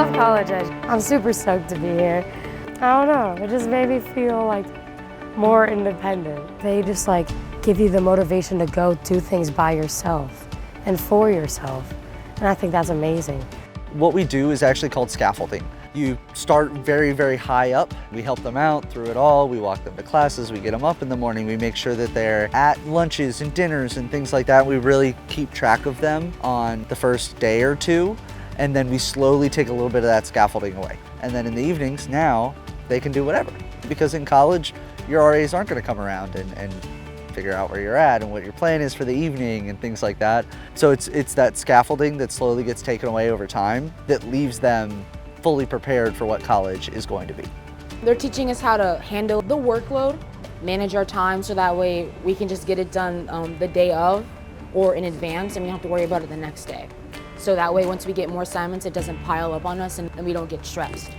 love college edge. I'm super stoked to be here. I don't know, it just made me feel like more independent. They just like give you the motivation to go do things by yourself and for yourself. And I think that's amazing. What we do is actually called scaffolding. You start very, very high up. We help them out through it all. We walk them to classes. We get them up in the morning. We make sure that they're at lunches and dinners and things like that. We really keep track of them on the first day or two. And then we slowly take a little bit of that scaffolding away. And then in the evenings, now they can do whatever. Because in college, your RAs aren't going to come around and figure out where you're at and what your plan is for the evening and things like that. So it's that scaffolding that slowly gets taken away over time that leaves them fully prepared for what college is going to be. They're teaching us how to handle the workload, manage our time so that way we can just get it done the day of or in advance and we don't have to worry about it the next day. So that way once we get more assignments, it doesn't pile up on us and we don't get stressed.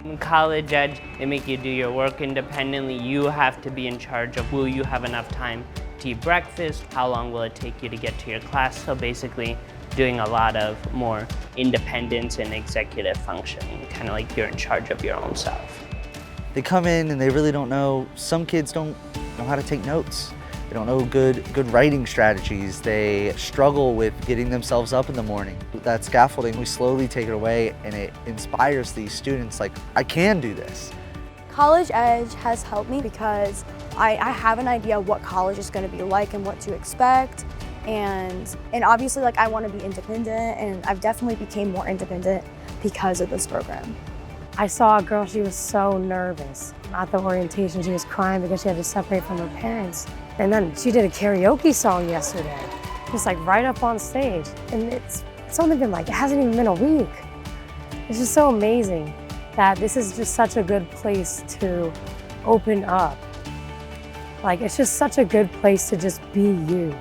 In college edge, they make you do your work independently. You have to be in charge of will you have enough time to eat breakfast, how long will it take you to get to your class. So basically doing a lot of more independence and executive functioning, kind of like you're in charge of your own self. They come in and they really don't know, some kids don't know how to take notes. They don't know good writing strategies. They struggle with getting themselves up in the morning. That scaffolding, we slowly take it away and it inspires these students like, I can do this. College Edge has helped me because I have an idea of what college is going to be like and what to expect. And obviously like I want to be independent and I've definitely became more independent because of this program. I saw a girl, she was so nervous. At the orientation, she was crying because she had to separate from her parents. And then she did a karaoke song yesterday, just like right up on stage. And it's only been like, it hasn't even been a week. It's just so amazing that this is just such a good place to open up. Like, it's just such a good place to just be you.